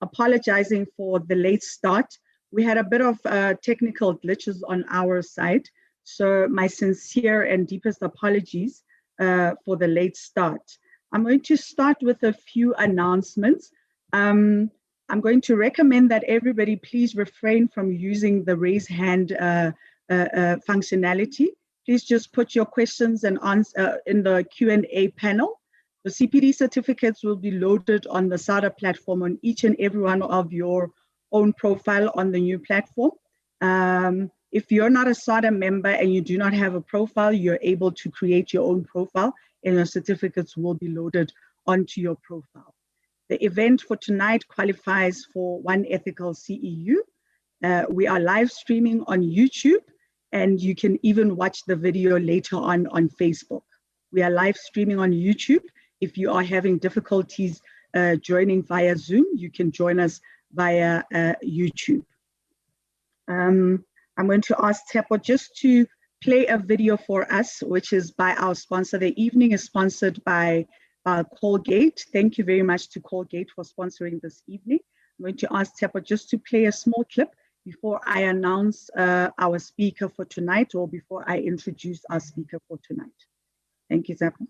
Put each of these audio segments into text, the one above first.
apologizing for the late start. We had a bit of technical glitches on our side, so my sincere and deepest apologies for the late start. I'm going to start with a few announcements. I'm going to recommend that everybody please refrain from using the raise hand functionality. Please just put your questions and answer in the Q&A panel. The CPD certificates will be loaded on the SADA platform on each and every one of your own profile on the new platform. If you're not a SADA member and you do not have a profile, you're able to create your own profile and your certificates will be loaded onto your profile. The event for tonight qualifies for One Ethical CEU. We are live streaming on YouTube, and you can even watch the video later on Facebook. We are live streaming on YouTube. If you are having difficulties joining via Zoom, you can join us via YouTube. I'm going to ask Tepo just to play a video for us, which is by our sponsor. The evening is sponsored by Colgate. Thank you very much to Colgate for sponsoring this evening. I'm going to ask Tepo just to play a small clip before I announce our speaker for tonight, or before I introduce our speaker for tonight. Thank you, Tepo.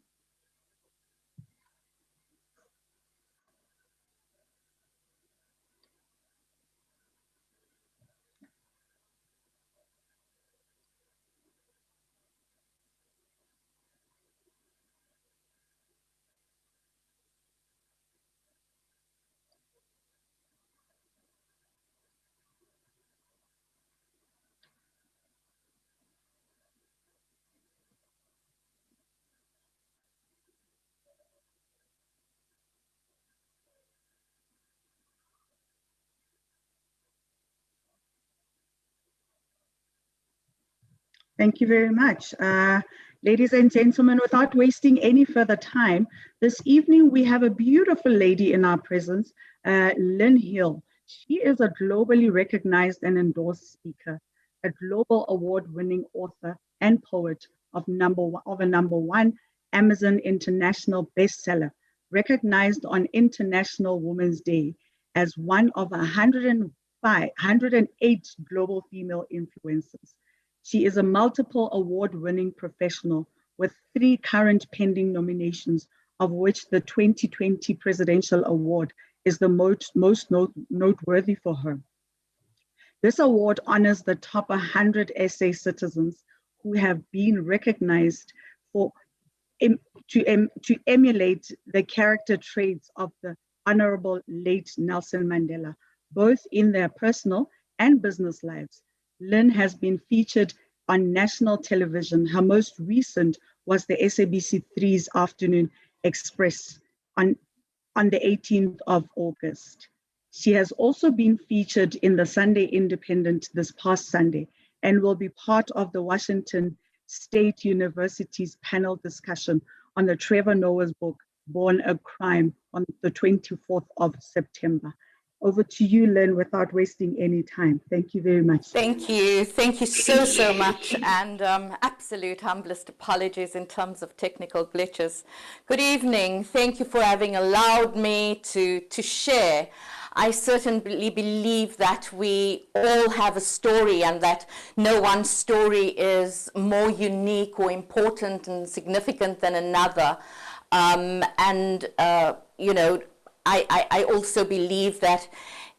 Thank you very much. Ladies and gentlemen, without wasting any further time, this evening we have a beautiful lady in our presence, Lynn Hill. She is a globally recognized and endorsed speaker, a global award-winning author and poet of a #1 Amazon International bestseller, recognized on International Women's Day as one of 108 global female influencers. She is a multiple award-winning professional with 3 current pending nominations, of which the 2020 Presidential Award is the most noteworthy for her. This award honors the top 100 SA citizens who have been recognized to emulate the character traits of the Honorable late Nelson Mandela, both in their personal and business lives. Lynn has been featured on national television. Her most recent was the SABC3's Afternoon Express on the 18th of August. She has also been featured in the Sunday Independent this past Sunday and will be part of the Washington State University's panel discussion on the Trevor Noah's book, Born a Crime, on the 24th of September. Over to you, Lynn, without wasting any time. Thank you very much. Thank you. Thank you so much. And absolute humblest apologies in terms of technical glitches. Good evening. Thank you for having allowed me to share. I certainly believe that we all have a story and that no one story is more unique or important and significant than another. You know, I also believe that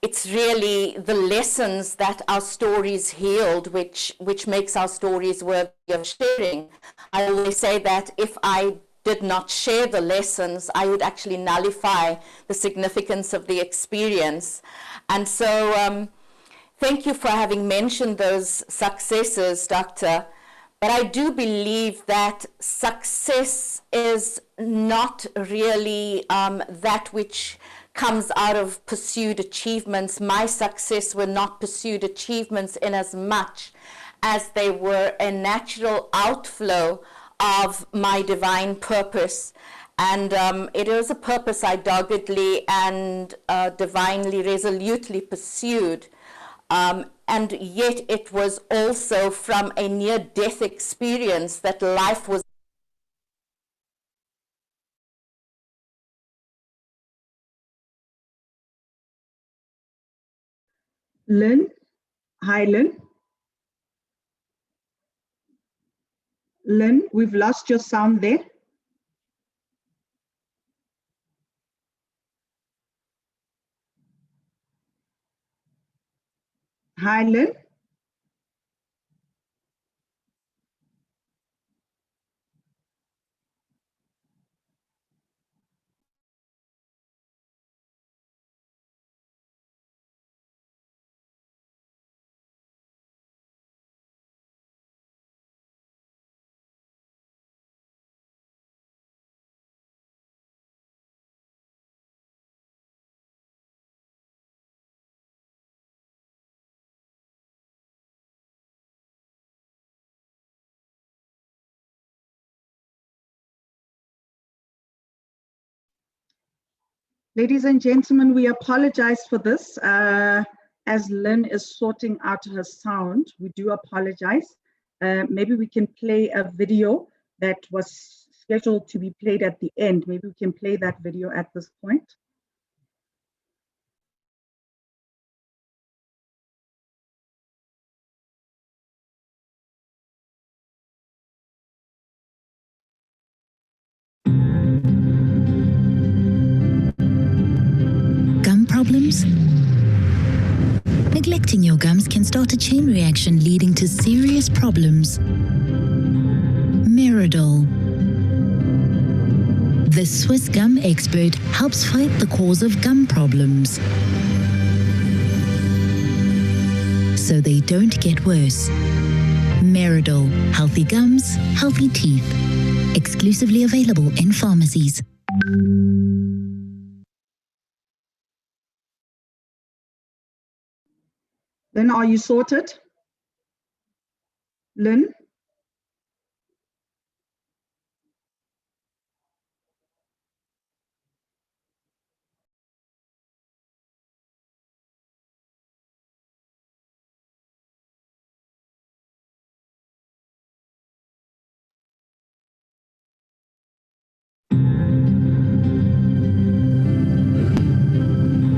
it's really the lessons that our stories healed, which makes our stories worthy of sharing. I always say that if I did not share the lessons, I would actually nullify the significance of the experience. And so thank you for having mentioned those successes, Doctor. But I do believe that success is not really that which comes out of pursued achievements. My success were not pursued achievements in as much as they were a natural outflow of my divine purpose. And it is a purpose I doggedly and divinely, resolutely pursued. And yet it was also from a near-death experience that life was Lynn? Hi, Lynn. Lynn, we've lost your sound there. Hi, Lynn. Ladies and gentlemen, we apologize for this. As Lynn is sorting out her sound, we do apologize. Maybe we can play a video that was scheduled to be played at the end. Maybe we can play that video at this point. Gum problems? Neglecting your gums can start a chain reaction leading to serious problems. Meridol. The Swiss gum expert helps fight the cause of gum problems, so they don't get worse. Meridol. Healthy gums, healthy teeth. Exclusively available in pharmacies. Lynn, are you sorted? Lynn?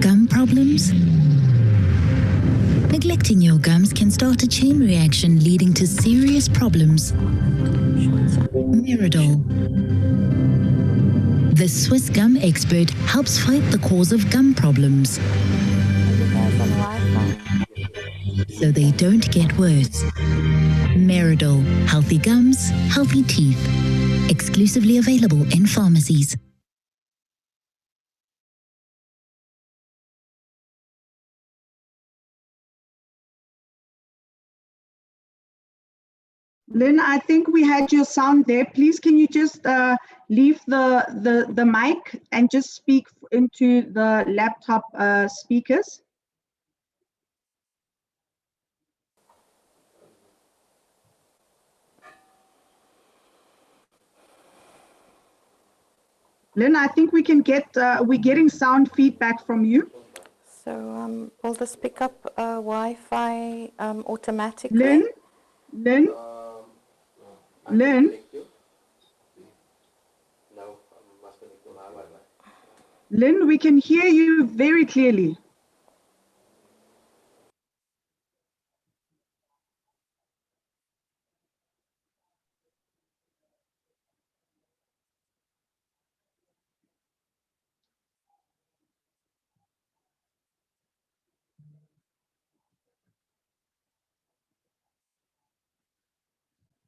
Gum problems? Neglecting your gums can start a chain reaction leading to serious problems. Meridol. The Swiss gum expert helps fight the cause of gum problems, so they don't get worse. Meridol. Healthy gums, healthy teeth. Exclusively available in pharmacies. Lynn, I think we had your sound there. Please, can you just leave the mic and just speak into the laptop speakers? Lynn, I think we can get, we're getting sound feedback from you. So will this pick up Wi-Fi automatically? Lynn? Lynn? Lynn? Lynn, we can hear you very clearly.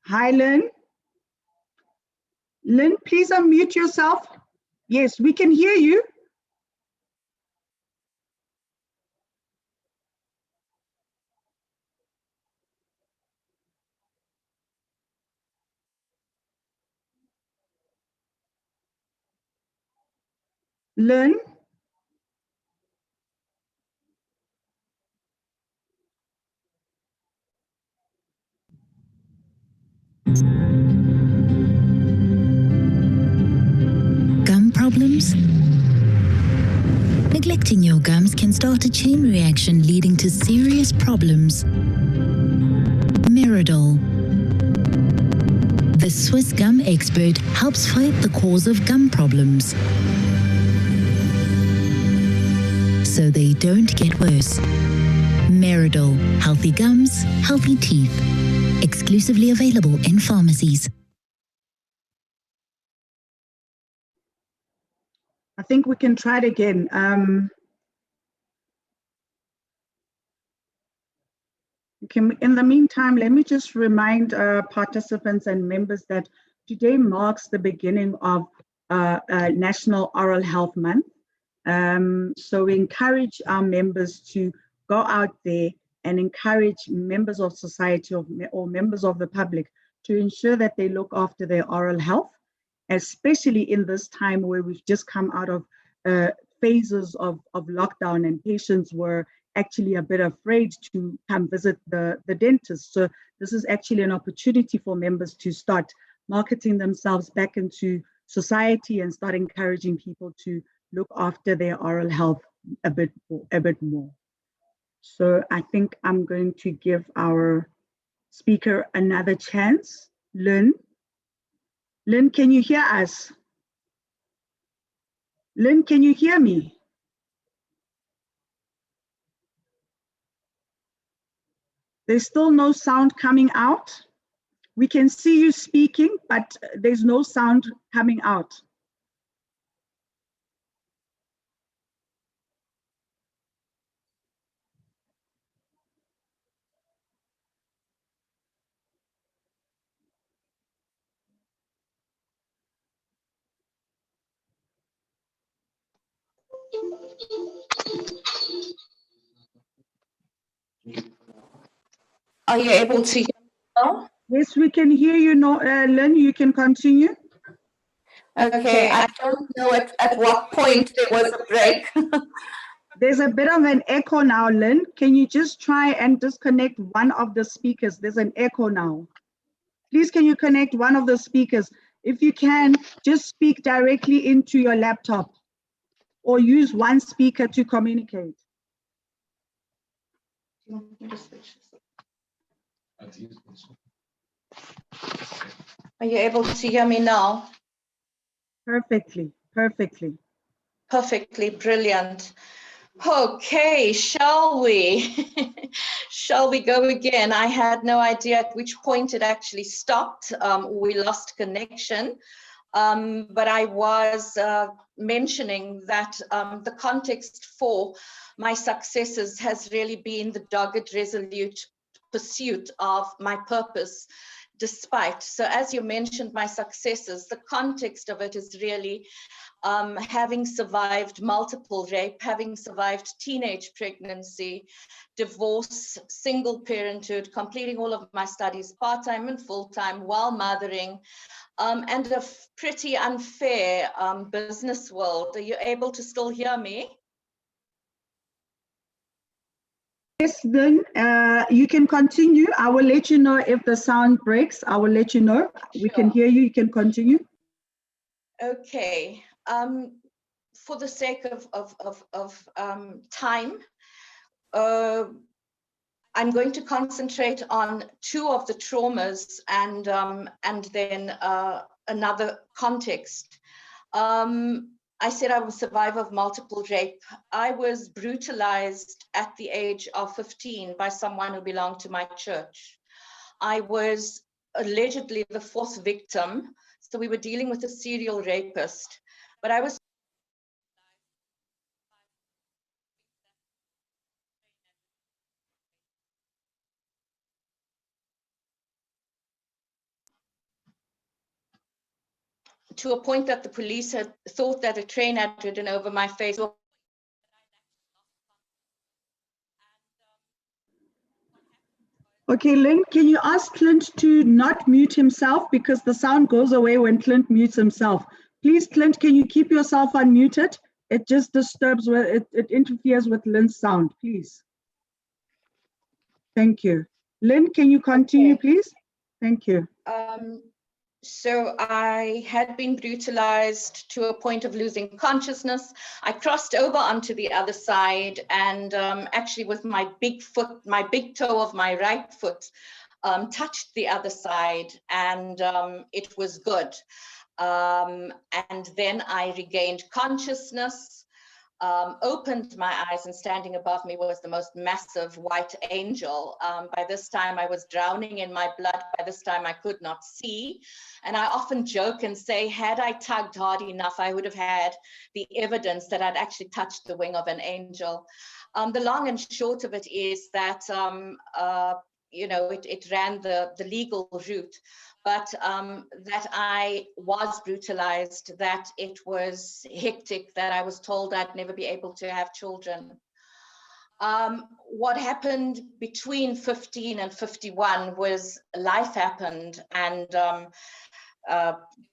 Hi, Lynn. Lynn, please unmute yourself. Yes, we can hear you. Lynn? Gum problems? Neglecting your gums can start a chain reaction leading to serious problems. Meridol. The Swiss gum expert helps fight the cause of gum problems, so they don't get worse. Meridol, healthy gums, healthy teeth. Exclusively available in pharmacies. I think we can try it again. In the meantime, let me just remind participants and members that today marks the beginning of National Oral Health Month. So we encourage our members to go out there and encourage members of society or members of the public to ensure that they look after their oral health, especially in this time where we've just come out of phases of lockdown and patients were actually a bit afraid to come visit the dentist. So this is actually an opportunity for members to start marketing themselves back into society and start encouraging people to look after their oral health a bit more. So I think I'm going to give our speaker another chance. Lynn, can you hear us? Lynn, can you hear me? There's still no sound coming out. We can see you speaking, but there's no sound coming out. Are you able to hear me now? Yes, we can hear you now, Lynn, you can continue. Okay, I don't know at what point there was a break. There's a bit of an echo now, Lynn. Can you just try and disconnect one of the speakers? There's an echo now. Please, can you connect one of the speakers? If you can, just speak directly into your laptop or use one speaker to communicate. Are you able to hear me now? Perfectly. Perfectly, brilliant. Okay, shall we? Shall we go again? I had no idea at which point it actually stopped. We lost connection. But I was mentioning that the context for my successes has really been the dogged, resolute pursuit of my purpose, despite. So as you mentioned, my successes, the context of it is really having survived multiple rape, having survived teenage pregnancy, divorce, single parenthood, completing all of my studies part-time and full-time while mothering, and a pretty unfair business world. Are you able to still hear me? Yes, then you can continue. I will let you know if the sound breaks. I will let you know. Sure. We can hear you. You can continue. Okay. For the sake of time, I'm going to concentrate on two of the traumas and then another context. I said I was a survivor of multiple rape. I was brutalized at the age of 15 by someone who belonged to my church. I was allegedly the fourth victim. So we were dealing with a serial rapist, but I was to a point that the police had thought that a train had ridden over my face. Okay, Lynn, can you ask Clint to not mute himself because the sound goes away when Clint mutes himself. Please, Clint, can you keep yourself unmuted? It just disturbs, it interferes with Lynn's sound, please. Thank you. Lynn, can you continue, Okay. please? Thank you. So I had been brutalized to a point of losing consciousness. I crossed over onto the other side and actually with my big foot, my big toe of my right foot touched the other side and it was good. And then I regained consciousness. opened my eyes, and standing above me was the most massive white angel. By this time I was drowning in my blood. By this time I could not see. And I often joke and say, had I tugged hard enough, I would have had the evidence that I'd actually touched the wing of an angel. The long and short of it is that, you know, it ran the legal route, but that I was brutalized, that it was hectic, that I was told I'd never be able to have children. What happened between 15 and 51 was life happened, and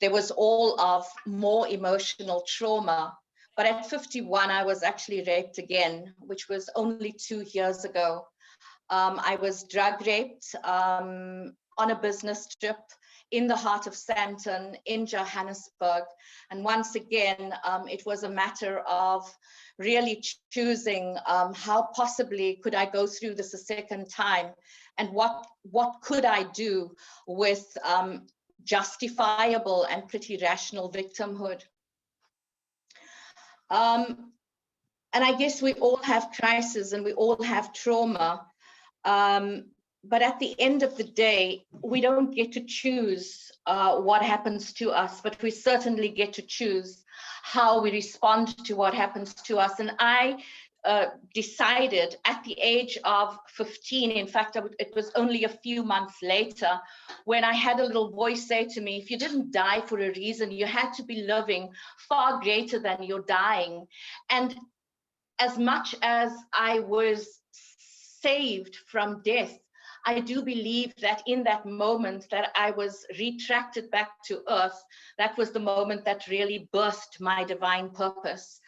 there was all of more emotional trauma. But at 51, I was actually raped again, which was only 2 years ago. I was drug raped on a business trip in the heart of Sandton in Johannesburg. And once again, it was a matter of really choosing how possibly could I go through this a second time, and what could I do with justifiable and pretty rational victimhood. And I guess we all have crises and we all have trauma. But at the end of the day, we don't get to choose what happens to us, but we certainly get to choose how we respond to what happens to us. And I decided at the age of 15, in fact, it was only a few months later, when I had a little voice say to me, if you didn't die for a reason, you had to be living far greater than you're dying. And as much as I was saved from death, I do believe that in that moment that I was retracted back to earth, that was the moment that really birthed my divine purpose.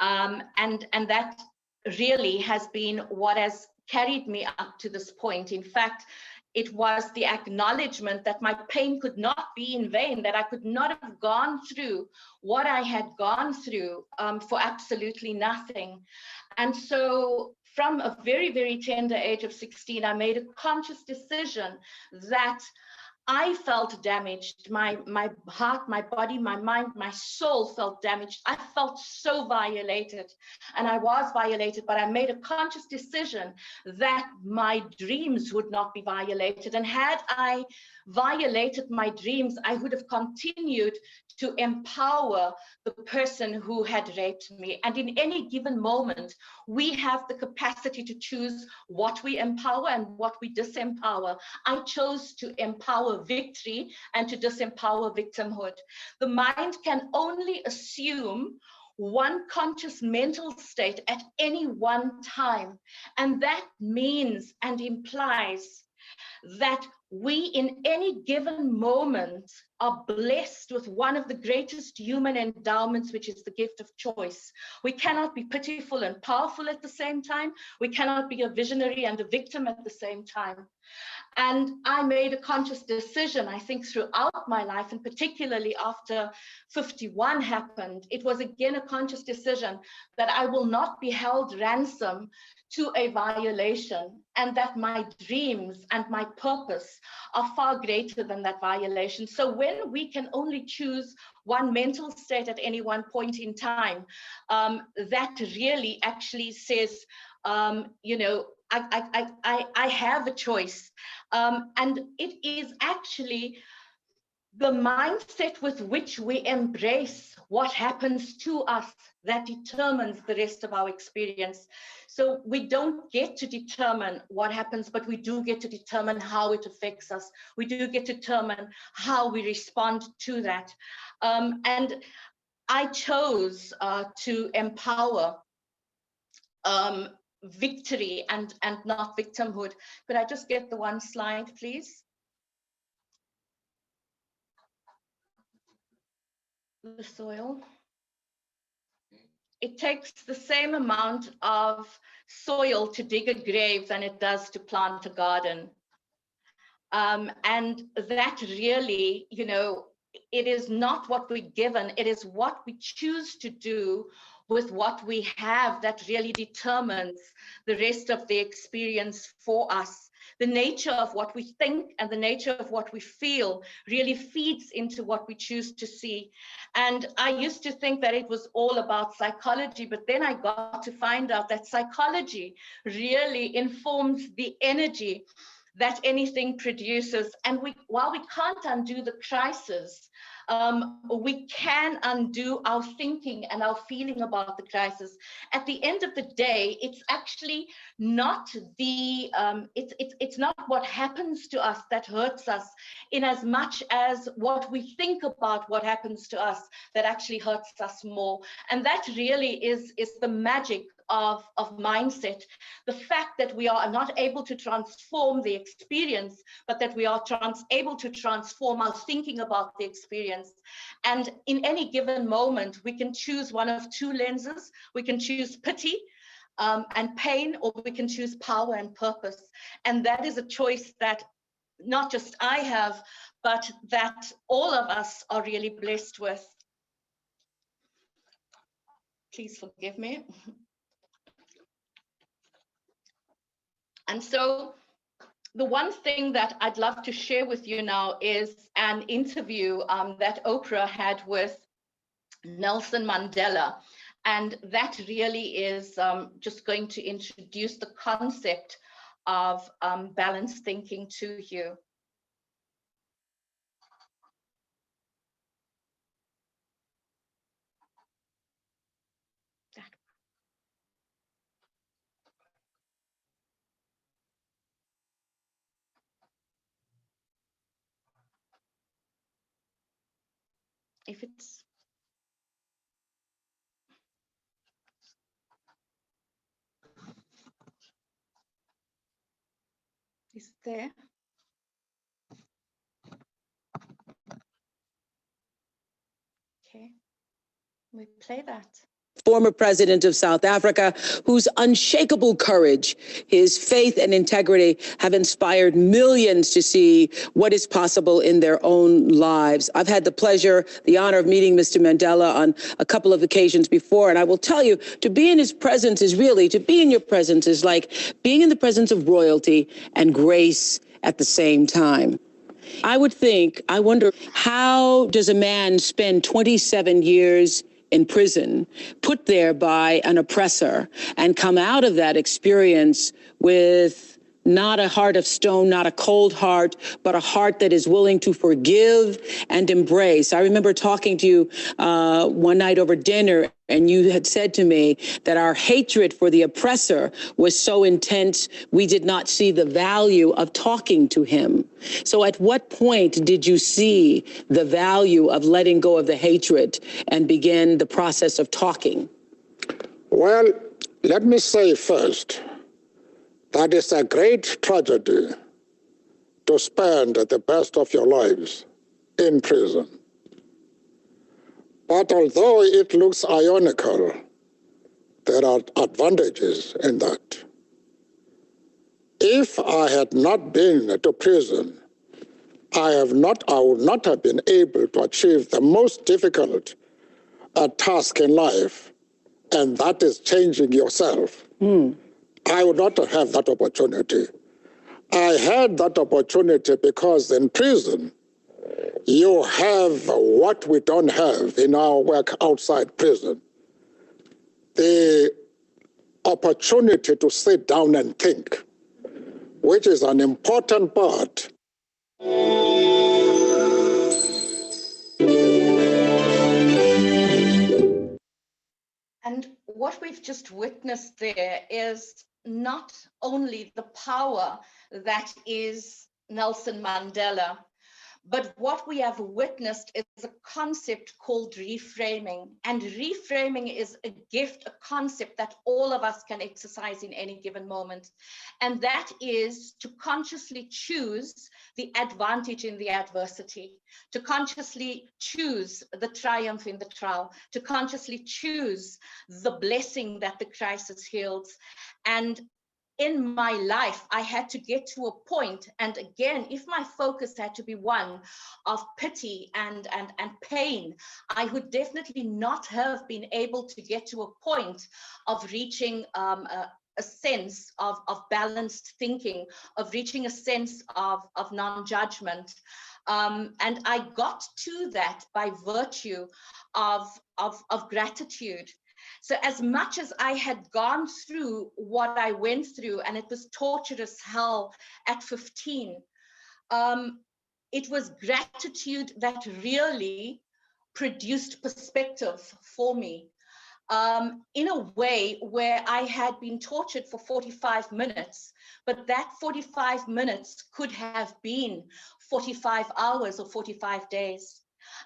And that really has been what has carried me up to this point. In fact, it was the acknowledgement that my pain could not be in vain, that I could not have gone through what I had gone through for absolutely nothing. And so from a very, very tender age of 16, I made a conscious decision that I felt damaged. My heart, my body, my mind, my soul felt damaged. I felt so violated, and I was violated, but I made a conscious decision that my dreams would not be violated. And had I violated my dreams, I would have continued to empower the person who had raped me. And in any given moment, we have the capacity to choose what we empower and what we disempower. I chose to empower victory and to disempower victimhood. The mind can only assume one conscious mental state at any one time. And that means and implies that we in any given moment are blessed with one of the greatest human endowments, which is the gift of choice. We cannot be pitiful and powerful at the same time. We cannot be a visionary and a victim at the same time. And I made a conscious decision, I think, throughout my life, and particularly after 51 happened, it was again a conscious decision that I will not be held ransom to a violation, and that my dreams and my purpose are far greater than that violation. So when we can only choose one mental state at any one point in time, that really actually says, you know, I have a choice. And it is actually the mindset with which we embrace what happens to us that determines the rest of our experience. So we don't get to determine what happens, but we do get to determine how it affects us. We do get to determine how we respond to that. And I chose to empower victory and not victimhood. Could I just get the one slide, please? The soil. It takes the same amount of soil to dig a grave than it does to plant a garden. And that really, you know, it is not what we're given, it is what we choose to do with what we have that really determines the rest of the experience for us. The nature of what we think and the nature of what we feel really feeds into what we choose to see. And I used to think that it was all about psychology, but then I got to find out that psychology really informs the energy that anything produces. And while we can't undo the crisis, we can undo our thinking and our feeling about the crisis. At the end of the day, it's actually not the, it's not what happens to us that hurts us, in as much as what we think about what happens to us that actually hurts us more. And that really is the magic of mindset. The fact that we are not able to transform the experience, but that we are able to transform our thinking about the experience. And in any given moment, we can choose one of two lenses. We can choose pity and pain, or we can choose power and purpose. And that is a choice that not just I have, but that all of us are really blessed with. Please forgive me. And so the one thing that I'd love to share with you now is an interview that Oprah had with Nelson Mandela. And that really is just going to introduce the concept of balanced thinking to you. If it's is there. Okay, we play that. Former president of South Africa, whose unshakable courage, his faith and integrity have inspired millions to see what is possible in their own lives. I've had the pleasure, the honor of meeting Mr. Mandela on a couple of occasions before, and I will tell you, to be in his presence is really, to be in your presence is like being in the presence of royalty and grace at the same time. I wonder, how does a man spend 27 years in prison, put there by an oppressor, and come out of that experience with not a heart of stone, not a cold heart, but a heart that is willing to forgive and embrace? I remember talking to you one night over dinner, and you had said to me that our hatred for the oppressor was so intense, we did not see the value of talking to him. So at what point did you see the value of letting go of the hatred and begin the process of talking? Well, let me say first, that is a great tragedy to spend the best of your lives in prison. But although it looks ironical, there are advantages in that. If I had not been to prison, I would not have been able to achieve the most difficult task in life, and that is changing yourself. I would not have that opportunity. I had that opportunity because in prison, you have what we don't have in our work outside prison. The opportunity to sit down and think, which is an important part. And what we've just witnessed there is not only the power that is Nelson Mandela, but what we have witnessed is a concept called reframing. And reframing is a gift, a concept that all of us can exercise in any given moment. And that is to consciously choose the advantage in the adversity, to consciously choose the triumph in the trial, to consciously choose the blessing that the crisis yields. And in my life, I had to get to a point, and again, if my focus had to be one of pity and pain, I would definitely not have been able to get to a point of reaching a sense of balanced thinking, of reaching a sense of non-judgment. And I got to that by virtue of gratitude. So as much as I had gone through what I went through, and it was torturous hell at 15, it was gratitude that really produced perspective for me. In a way where I had been tortured for 45 minutes, but that 45 minutes could have been 45 hours or 45 days.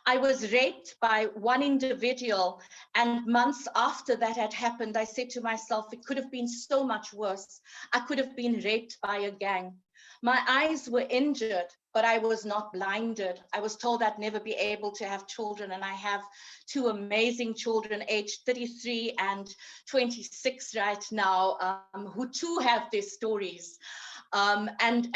I was raped by one individual, and months after that had happened, I said to myself, it could have been so much worse. I could have been raped by a gang. My eyes were injured, but I was not blinded. I was told I'd never be able to have children, and I have two amazing children, aged 33 and 26 right now, who too have their stories. And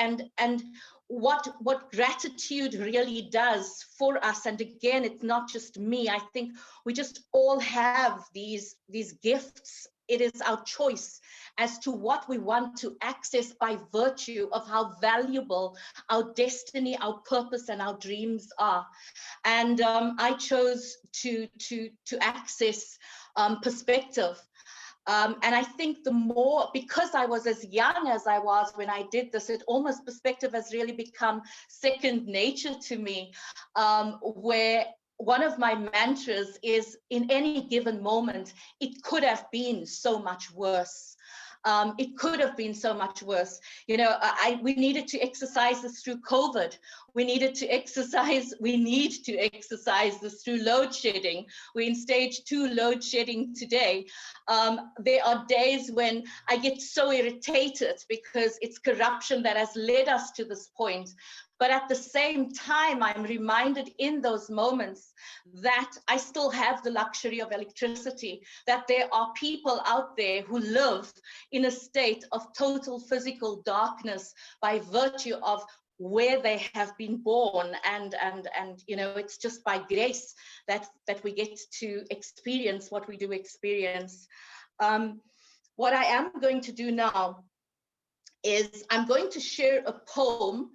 what gratitude really does for us, and again, it's not just me, I think we just all have these gifts. It is our choice as to what we want to access by virtue of how valuable our destiny, our purpose, and our dreams are. And I chose to access perspective. And I think the more, because I was as young as I was when I did this, it almost, perspective has really become second nature to me, where one of my mantras is, in any given moment, it could have been so much worse. It could have been so much worse. You know, we needed to exercise this through COVID. We need to exercise this through load shedding. We're in stage 2 load shedding today. There are days when I get so irritated because it's corruption that has led us to this point. But at the same time, I'm reminded in those moments that I still have the luxury of electricity, that there are people out there who live in a state of total physical darkness by virtue of where they have been born, and you know, it's just by grace that we get to experience what we do experience. What I am going to do now is I'm going to share a poem.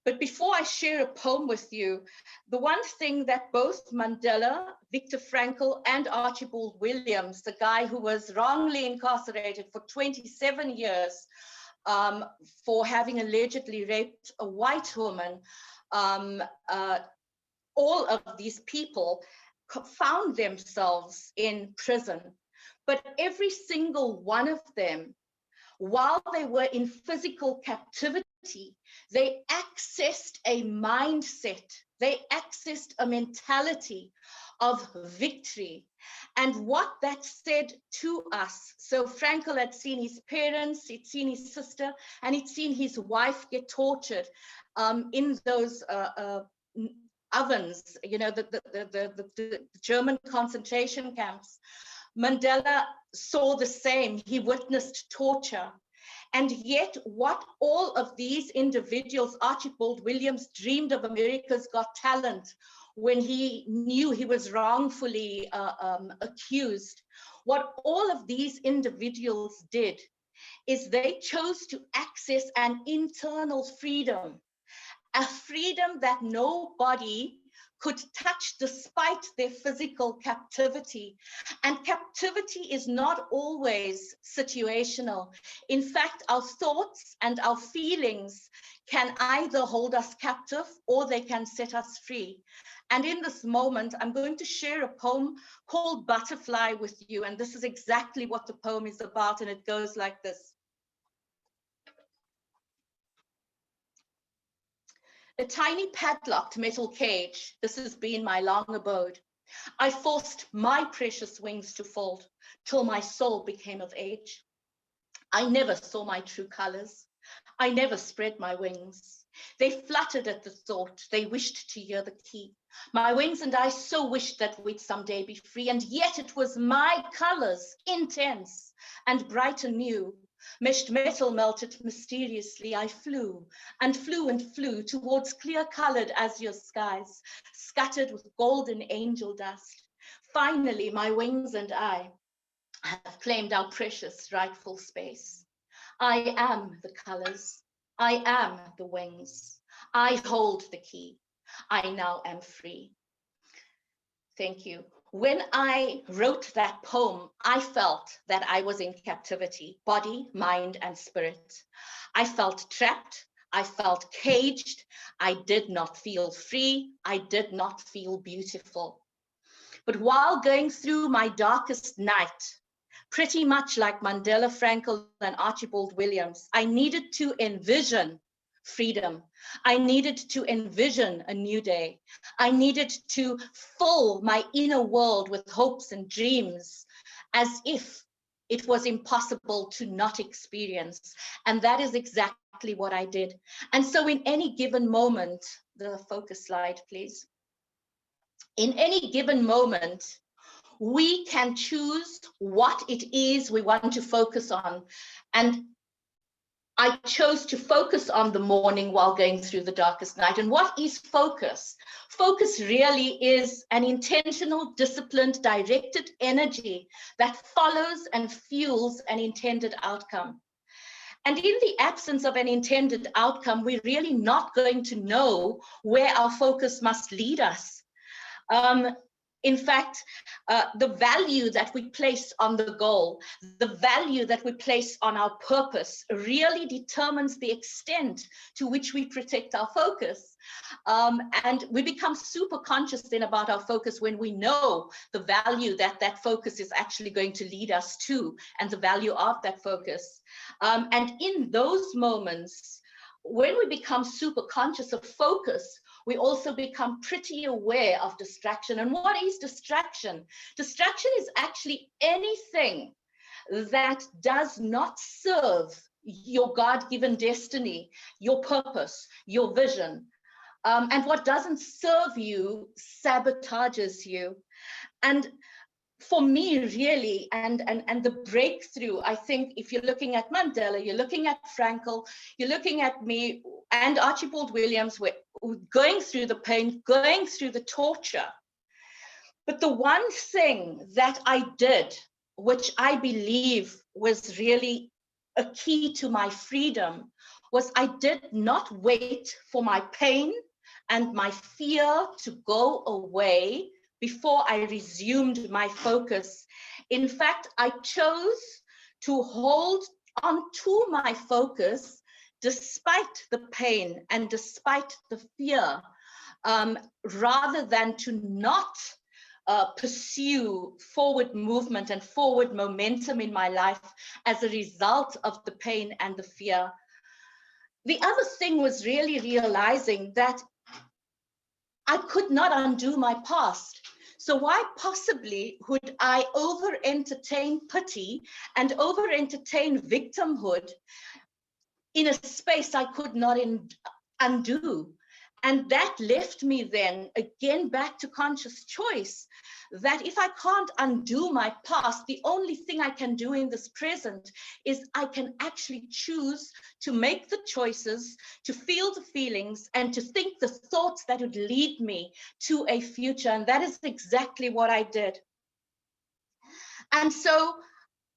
But before I share a poem with you, the one thing that both Mandela, Viktor Frankl, and Archibald Williams, the guy who was wrongly incarcerated for 27 years for having allegedly raped a white woman, all of these people found themselves in prison. But every single one of them, while they were in physical captivity, they accessed a mindset, they accessed a mentality of victory. And what that said to us, so Frankl had seen his parents, he'd seen his sister, and he'd seen his wife get tortured in those ovens, you know, the German concentration camps. Mandela saw the same. He witnessed torture. And yet what all of these individuals, Archibald Williams dreamed of America's Got Talent when he knew he was wrongfully accused. What all of these individuals did is they chose to access an internal freedom, a freedom that nobody could touch despite their physical captivity. And captivity is not always situational. In fact, our thoughts and our feelings can either hold us captive or they can set us free. And in this moment, I'm going to share a poem called Butterfly with you. And this is exactly what the poem is about. And it goes like this. A tiny padlocked metal cage, this has been my long abode. I forced my precious wings to fold till my soul became of age. I never saw my true colors. I never spread my wings. They fluttered at the thought, they wished to hear the key. My wings and I so wished that we'd someday be free, and yet it was my colors, intense and bright and new, Meshed metal melted mysteriously, I flew and flew and flew towards clear-colored azure skies, scattered with golden angel dust. Finally, my wings and I have claimed our precious rightful space. I am the colors. I am the wings. I hold the key. I now am free. Thank you. When I wrote that poem, I felt that I was in captivity, body, mind, and spirit. I felt trapped. I felt caged. I did not feel free. I did not feel beautiful. But while going through my darkest night, pretty much like Mandela, Frankel, and Archibald Williams, I needed to envision freedom. I needed to envision a new day. I needed to fill my inner world with hopes and dreams as if it was impossible to not experience. And that is exactly what I did. And so in any given moment, the focus slide, please. In any given moment, we can choose what it is we want to focus on. And I chose to focus on the morning while going through the darkest night. And what is focus? Focus really is an intentional, disciplined, directed energy that follows and fuels an intended outcome. And in the absence of an intended outcome, we're really not going to know where our focus must lead us. In fact, the value that we place on the goal, the value that we place on our purpose really determines the extent to which we protect our focus. And we become super conscious then about our focus when we know the value that that focus is actually going to lead us to and the value of that focus. And in those moments, when we become super conscious of focus, we also become pretty aware of distraction. And what is distraction? Distraction is actually anything that does not serve your God-given destiny, your purpose, your vision. And what doesn't serve you sabotages you. And for me, really, and the breakthrough, I think if you're looking at Mandela, you're looking at Frankel, you're looking at me and Archibald Williams, we're going through the pain, going through the torture. But the one thing that I did, which I believe was really a key to my freedom, was I did not wait for my pain and my fear to go away before I resumed my focus. In fact, I chose to hold on to my focus despite the pain and despite the fear, rather than to not pursue forward movement and forward momentum in my life as a result of the pain and the fear. The other thing was really realizing that I could not undo my past. So why possibly would I over-entertain pity and over-entertain victimhood in a space I could not undo? And that left me then again back to conscious choice, that if I can't undo my past, the only thing I can do in this present is I can actually choose to make the choices, to feel the feelings, and to think the thoughts that would lead me to a future. And that is exactly what I did. And so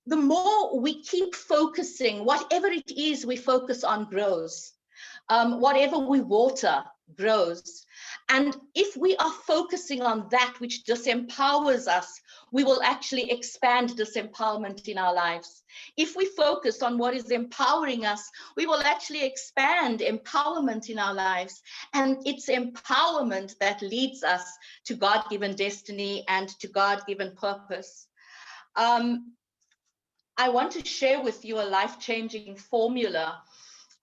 the more we keep focusing, whatever it is we focus on grows. Whatever we water grows. And if we are focusing on that which disempowers us, we will actually expand disempowerment in our lives. If we focus on what is empowering us, we will actually expand empowerment in our lives. And it's empowerment that leads us to God-given destiny and to God-given purpose. I want to share with you a life-changing formula.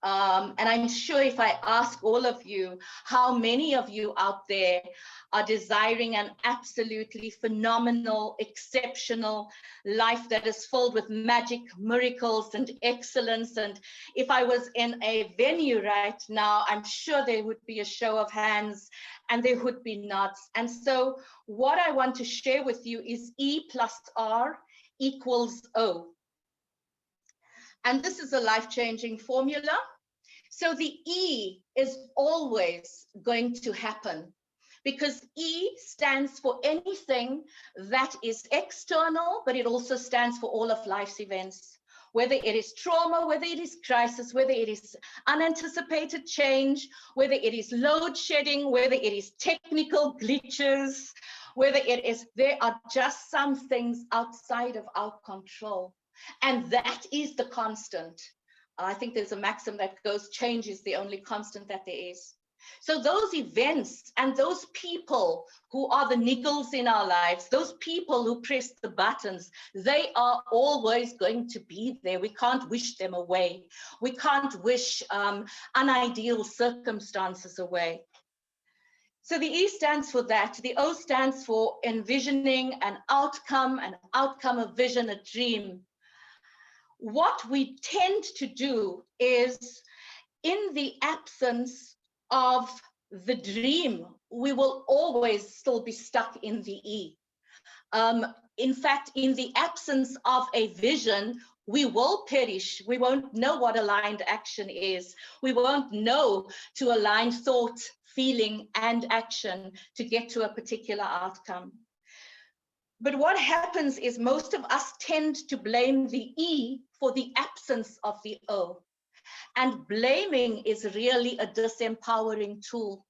And I'm sure if I ask all of you, how many of you out there are desiring an absolutely phenomenal, exceptional life that is filled with magic, miracles, and excellence. And if I was in a venue right now, I'm sure there would be a show of hands and there would be nods. And so what I want to share with you is E plus R equals O. And this is a life-changing formula. So the E is always going to happen, because E stands for anything that is external, but it also stands for all of life's events, whether it is trauma, whether it is crisis, whether it is unanticipated change, whether it is load shedding, whether it is technical glitches, whether it is, there are just some things outside of our control. And that is the constant. I think there's a maxim that goes, change is the only constant that there is. So those events and those people who are the niggles in our lives, those people who press the buttons, they are always going to be there. We can't wish them away. We can't wish unideal circumstances away. So the E stands for that. The O stands for envisioning an outcome, a vision, a dream. What we tend to do is, in the absence of the dream, we will always still be stuck in the E. In fact, in the absence of a vision, we will perish. We won't know what aligned action is. We won't know to align thought, feeling, and action to get to a particular outcome. But what happens is most of us tend to blame the E for the absence of the O. And blaming is really a disempowering tool.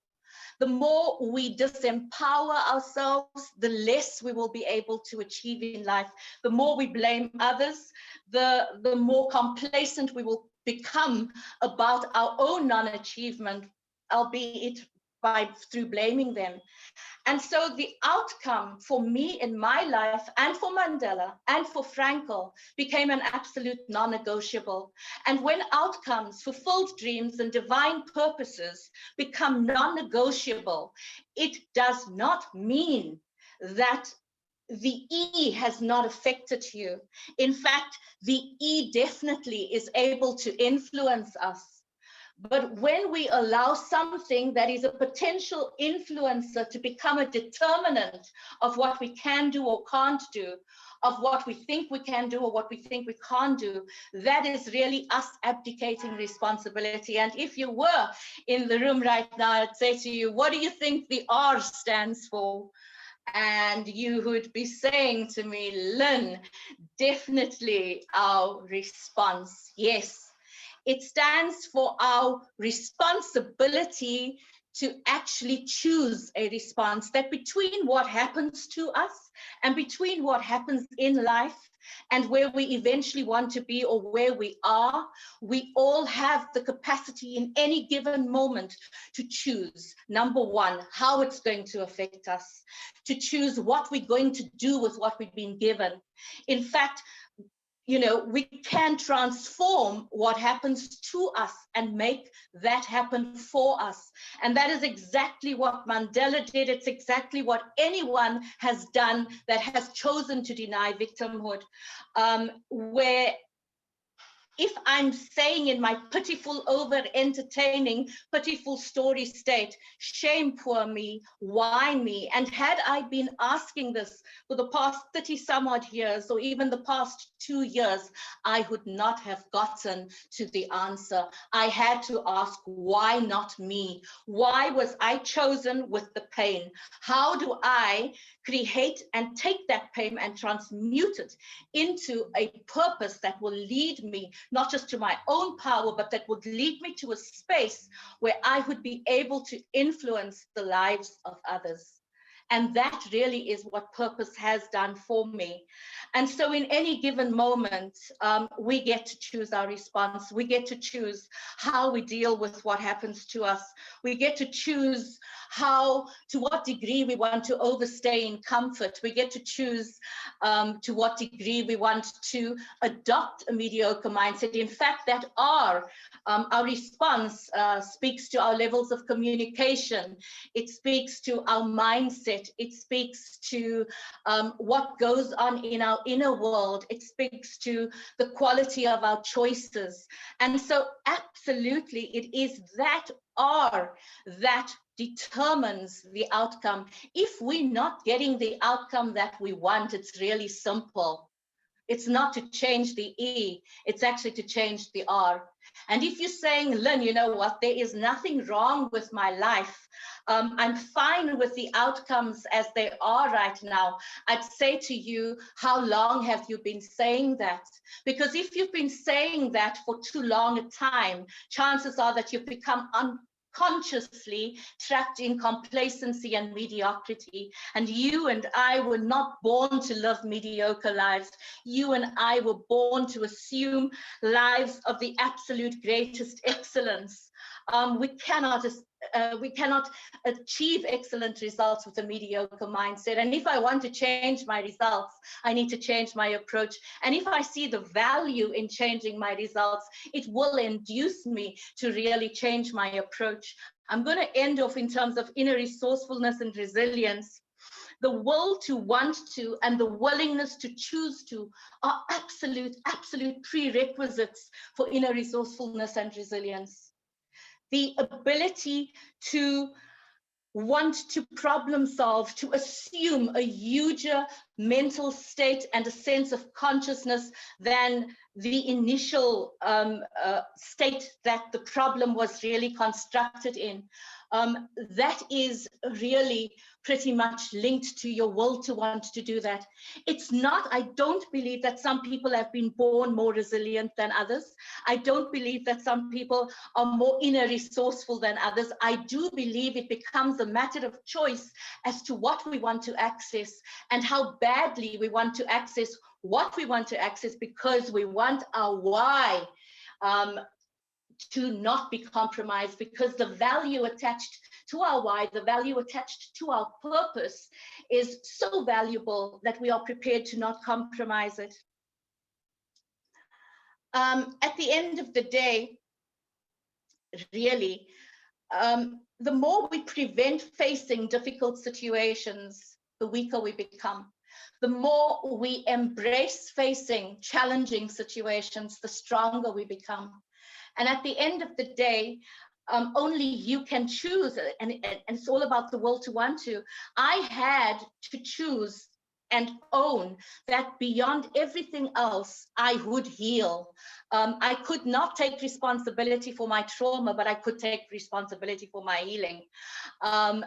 The more we disempower ourselves, the less we will be able to achieve in life. The more we blame others, the more complacent we will become about our own non-achievement, albeit through blaming them. And so the outcome for me in my life, and for Mandela and for Frankl, became an absolute non-negotiable. And when outcomes, fulfilled dreams, and divine purposes become non-negotiable, it does not mean that the E has not affected you. In fact, the E definitely is able to influence us. But when we allow something that is a potential influencer to become a determinant of what we can do or can't do, of what we think we can do or what we think we can't do, that is really us abdicating responsibility. And if you were in the room right now, I'd say to you, what do you think the R stands for? And you would be saying to me, Lynn, definitely our response. Yes. It stands for our responsibility to actually choose a response, that between what happens to us and between what happens in life and where we eventually want to be or where we are, we all have the capacity in any given moment to choose, number one, how it's going to affect us, to choose what we're going to do with what we've been given. In fact, you know, we can transform what happens to us and make that happen for us. And that is exactly what Mandela did. It's exactly what anyone has done that has chosen to deny victimhood, where if I'm saying in my pitiful, over-entertaining, pitiful story state, shame poor me, why me? And had I been asking this for the past 30 some odd years, or even the past 2 years, I would not have gotten to the answer. I had to ask, why not me? Why was I chosen with the pain? How do I create and take that pain and transmute it into a purpose that will lead me not just to my own power, but that would lead me to a space where I would be able to influence the lives of others. And that really is what purpose has done for me. And so in any given moment, we get to choose our response. We get to choose how we deal with what happens to us. We get to choose to what degree we want to overstay in comfort. We get to choose to what degree we want to adopt a mediocre mindset. In fact, that our response speaks to our levels of communication. It speaks to our mindset. It speaks to what goes on in our inner world. It speaks to the quality of our choices. And so absolutely, it is that R that determines the outcome. If we're not getting the outcome that we want, it's really simple. It's not to change the E, it's actually to change the R. And if you're saying, Lynn, you know what, there is nothing wrong with my life, I'm fine with the outcomes as they are right now, I'd say to you, how long have you been saying that? Because if you've been saying that for too long a time, chances are that you've become unconsciously trapped in complacency and mediocrity. And you and I were not born to live mediocre lives. You and I were born to assume lives of the absolute greatest excellence. We cannot achieve excellent results with a mediocre mindset. And if I want to change my results, I need to change my approach. And if I see the value in changing my results, it will induce me to really change my approach. I'm going to end off in terms of inner resourcefulness and resilience. The will to want to and the willingness to choose to are absolute prerequisites for inner resourcefulness and resilience. The ability to want to problem solve, to assume a huger mental state and a sense of consciousness than the initial state that the problem was really constructed in. That is really pretty much linked to your will to want to do that. It's not, I don't believe that some people have been born more resilient than others. I don't believe that some people are more inner resourceful than others. I do believe it becomes a matter of choice as to what we want to access and how badly we want to access what we want to access, because we want our why to not be compromised, because the value attached to our why, the value attached to our purpose is so valuable that we are prepared to not compromise it. At the end of the day, really, the more we prevent facing difficult situations, the weaker we become. The more we embrace facing challenging situations, the stronger we become. And at the end of the day, only you can choose, and it's all about the will to want to. I had to choose and own that beyond everything else, I would heal. I could not take responsibility for my trauma, but I could take responsibility for my healing. And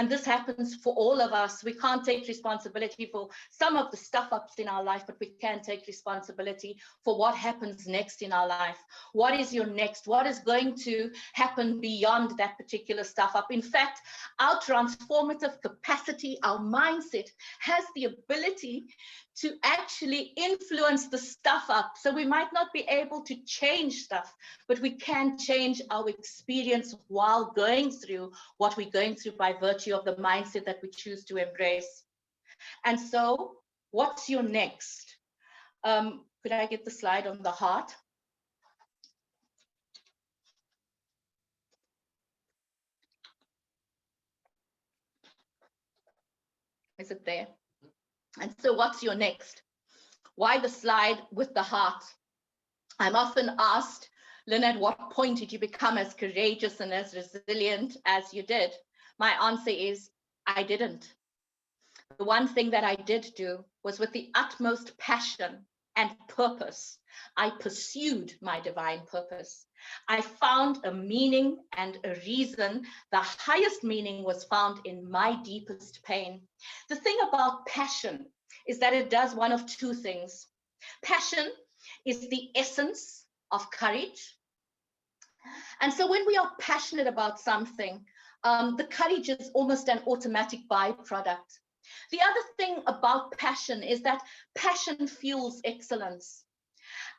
this happens for all of us. We can't take responsibility for some of the stuff ups in our life, but we can take responsibility for what happens next in our life. What is your next? What is going to happen beyond that particular stuff up? In fact, our transformative capacity, our mindset has the ability to actually influence the stuff up. So we might not be able to change stuff, but we can change our experience while going through what we're going through by virtue of the mindset that we choose to embrace. And so what's your next? Could I get the slide on the heart? Is it there? And so what's your next? Why the slide with the heart? I'm often asked, Lynn, at what point did you become as courageous and as resilient as you did? My answer is, I didn't. The one thing that I did do was, with the utmost passion and purpose, I pursued my divine purpose. I found a meaning and a reason. The highest meaning was found in my deepest pain. The thing about passion is that it does one of two things. Passion is the essence of courage. And so when we are passionate about something, the courage is almost an automatic byproduct. The other thing about passion is that passion fuels excellence.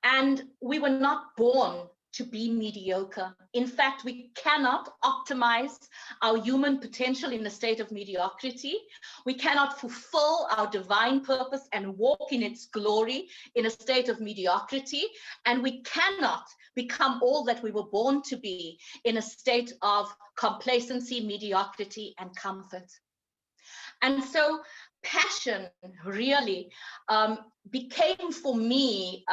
And we were not born to be mediocre. In fact, we cannot optimize our human potential in a state of mediocrity. We cannot fulfill our divine purpose and walk in its glory in a state of mediocrity. And we cannot become all that we were born to be in a state of complacency, mediocrity, and comfort. And so passion really became for me,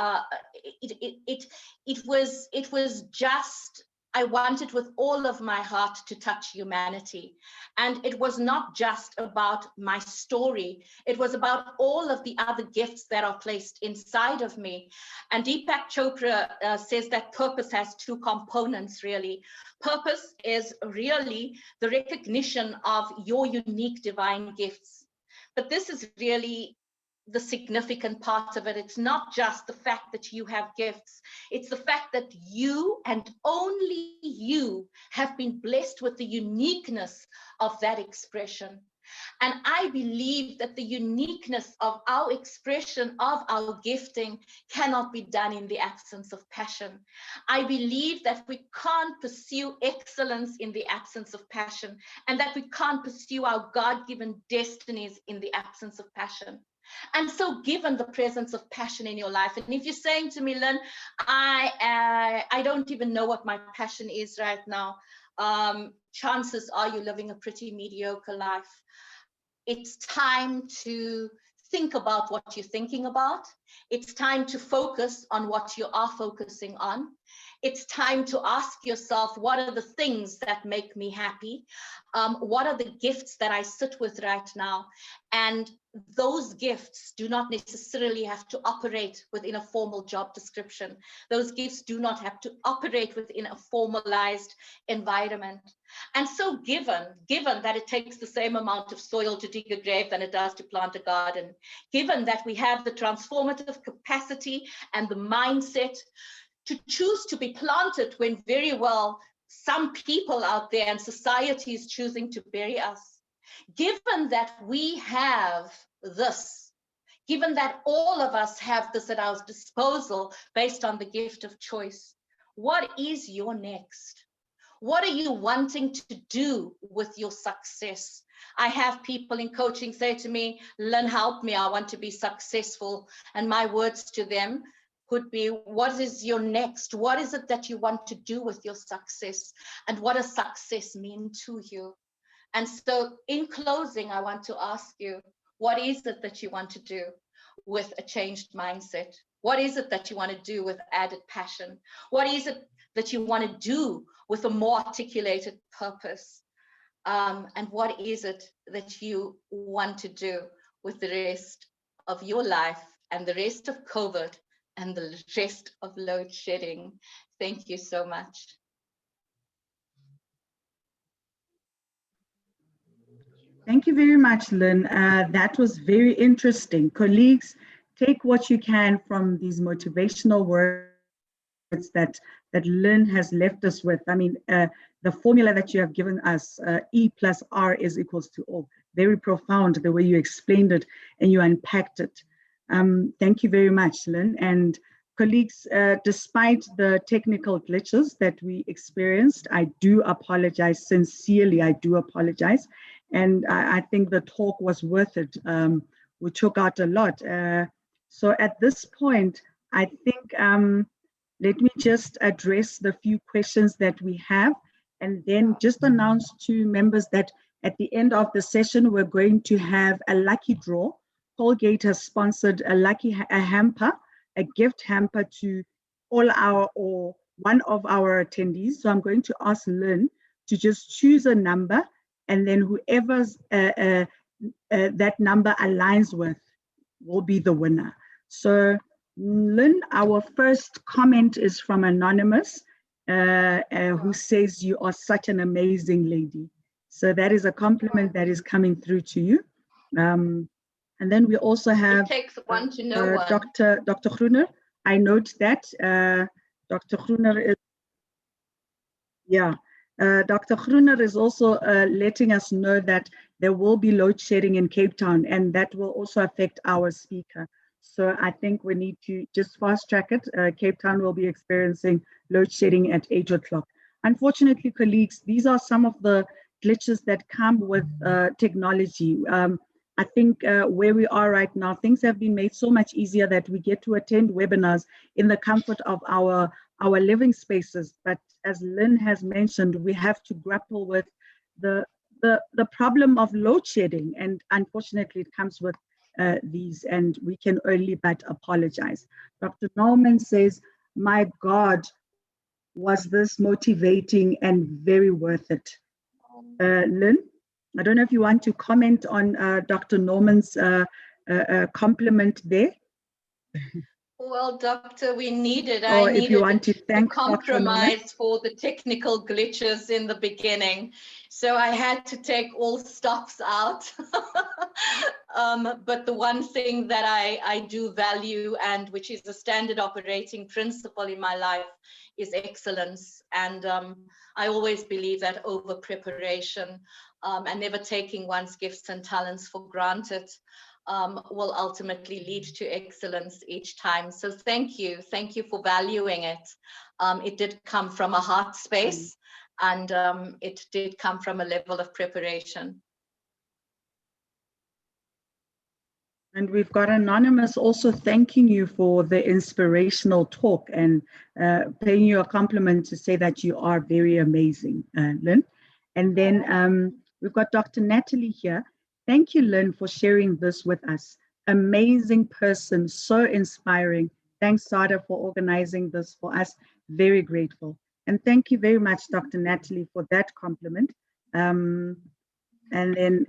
it was just I wanted with all of my heart to touch humanity. And it was not just about my story. It was about all of the other gifts that are placed inside of me. And Deepak Chopra says that purpose has two components, really. Purpose is really the recognition of your unique divine gifts. But this is really the significant part of it. It's not just the fact that you have gifts. It's the fact that you and only you have been blessed with the uniqueness of that expression. And I believe that the uniqueness of our expression of our gifting cannot be done in the absence of passion. I believe that we can't pursue excellence in the absence of passion, and that we can't pursue our God-given destinies in the absence of passion. And so given the presence of passion in your life, and if you're saying to me, Lynn, I don't even know what my passion is right now, chances are you're living a pretty mediocre life. It's time to think about what you're thinking about. It's time to focus on what you are focusing on. It's time to ask yourself, what are the things that make me happy? What are the gifts that I sit with right now? And those gifts do not necessarily have to operate within a formal job description. Those gifts do not have to operate within a formalized environment. And so given that it takes the same amount of soil to dig a grave than it does to plant a garden, given that we have the transformative capacity and the mindset to choose to be planted when very well some people out there and society is choosing to bury us, given that we have this, given that all of us have this at our disposal based on the gift of choice, what is your next? What are you wanting to do with your success? I have people in coaching say to me, Lynn, help me, I want to be successful. And my words to them could be, what is your next? What is it that you want to do with your success? And what does success mean to you? And so in closing, I want to ask you, what is it that you want to do with a changed mindset? What is it that you want to do with added passion? What is it that you want to do with a more articulated purpose? And what is it that you want to do with the rest of your life and the rest of COVID and the rest of load shedding? Thank you so much. Thank you very much, Lynn. That was very interesting. Colleagues, take what you can from these motivational words that Lynn has left us with. I mean, the formula that you have given us, E plus R is equals to O. Very profound, the way you explained it and you unpacked it. Thank you very much, Lynn. And colleagues, despite the technical glitches that we experienced, I do apologize, sincerely, I do apologize. And I think the talk was worth it. We took out a lot. So at this point, I think, let me just address the few questions that we have, and then just announce to members that at the end of the session, we're going to have a lucky draw. Colgate has sponsored a hamper, a gift hamper to all our, or one of our attendees. So I'm going to ask Lynn to just choose a number, and then whoever's that number aligns with will be the winner. So Lynn, our first comment is from Anonymous, who says you are such an amazing lady. So that is a compliment that is coming through to you. And then we also have it takes one to know one. Dr. Groener. I note that Dr. Groener is, yeah. Dr. Groener is also letting us know that there will be load shedding in Cape Town, and that will also affect our speaker. So I think we need to just fast track it. Cape Town will be experiencing load shedding at 8 o'clock. Unfortunately, colleagues, these are some of the glitches that come with technology. I think where we are right now, things have been made so much easier that we get to attend webinars in the comfort of our living spaces. But as Lynn has mentioned, we have to grapple with the problem of load shedding. And unfortunately, it comes with these, and we can only but apologize. Dr. Norman says, my God, was this motivating and very worth it. Lynn, I don't know if you want to comment on Dr. Norman's compliment there. Well, Doctor, we needed, Or I if you needed want to to thank Dr. Norman. compromise for the technical glitches in the beginning. So I had to take all stops out. But the one thing that I do value, and which is a standard operating principle in my life, is excellence. And I always believe that over preparation and never taking one's gifts and talents for granted will ultimately lead to excellence each time. So thank you for valuing it. It did come from a heart space, and it did come from a level of preparation. And we've got Anonymous also thanking you for the inspirational talk and paying you a compliment to say that you are very amazing, Lynn. And then we've got Dr. Natalie here. Thank you, Lynn, for sharing this with us. Amazing person, so inspiring. Thanks, Sada, for organizing this for us. Very grateful. And thank you very much, Dr. Natalie, for that compliment. And then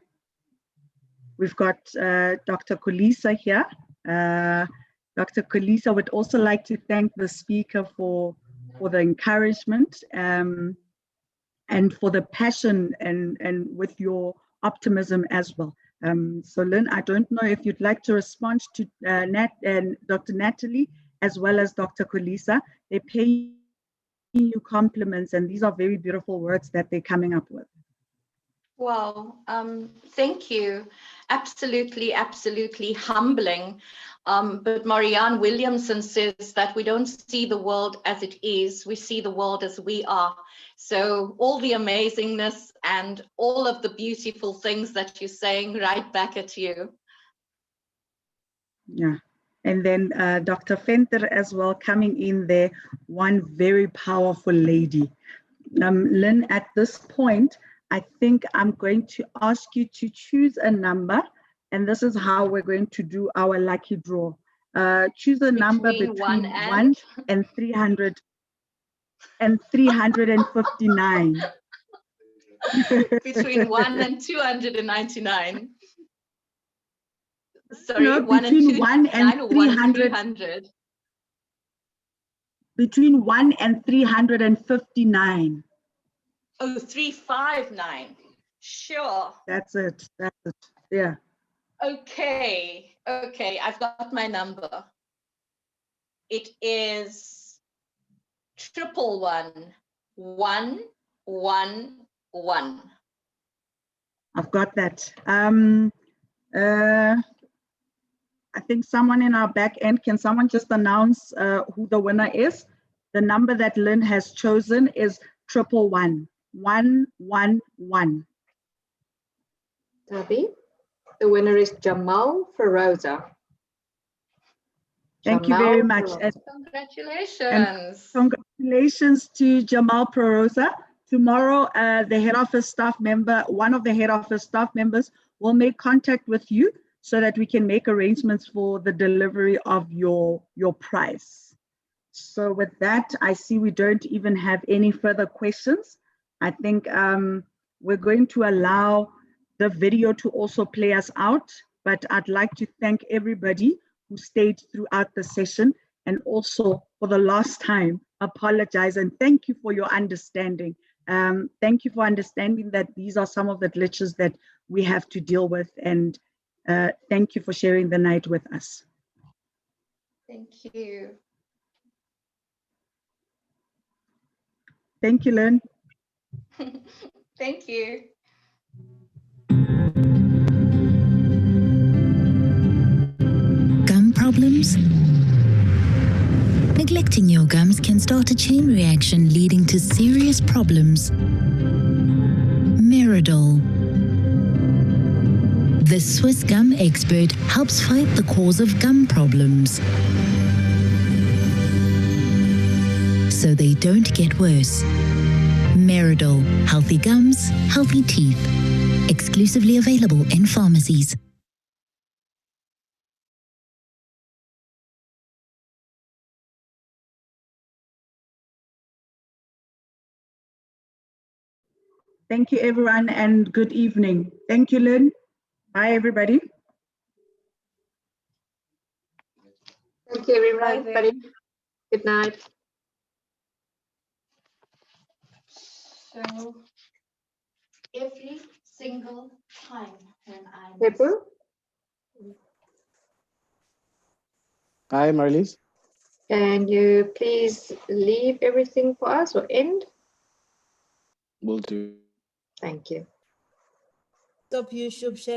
we've got Dr. Kolisa here. Dr. Kolisa would also like to thank the speaker for the encouragement and for the passion and with your optimism as well. So Lynn, I don't know if you'd like to respond to Nat and Dr. Natalie as well as Dr. Kolisa. They pay you compliments, and these are very beautiful words that they're coming up with. Well, thank you. Absolutely, absolutely humbling. But Marianne Williamson says that we don't see the world as it is, we see the world as we are. So all the amazingness and all of the beautiful things that you're saying right back at you. Yeah. And then Dr. Venter as well coming in there, one very powerful lady. Lynn, at this point, I think I'm going to ask you to choose a number, and this is how we're going to do our lucky draw. Choose a number between 1 and 300 and 359. Between 1 and 299. Sorry, no, 1 between and 1 and 300. Between 1 and 359. Oh, 359. Sure. That's it. That's it. Yeah. Okay. Okay. I've got my number. It is 111. I've got that. I think someone in our back end, can someone just announce who the winner is? The number that Lynn has chosen is 111. 111. Tabby, the winner is Jamal Feroza. Thank you very much. Congratulations. And congratulations to Jamal Perosa. Tomorrow, the head office staff member, one of the head office staff members will make contact with you so that we can make arrangements for the delivery of your prize. So with that, I see we don't even have any further questions. I think we're going to allow the video to also play us out, but I'd like to thank everybody who stayed throughout the session, and also for the last time, apologize and thank you for your understanding. Thank you for understanding that these are some of the glitches that we have to deal with, and thank you for sharing the night with us. Thank you. Thank you, Lynn. Thank you. Gum problems? Neglecting your gums can start a chain reaction leading to serious problems. Meridol. The Swiss gum expert helps fight the cause of gum problems, so they don't get worse. Meridol. Healthy gums, healthy teeth. Exclusively available in pharmacies. Thank you, everyone, and good evening. Thank you, Lynn. Bye, everybody. Thank you, everybody. Good night. So every single time when I Pepu? Hi, Marlies. Can you please leave everything for us or end? Will do. Thank you. Stop YouTube share.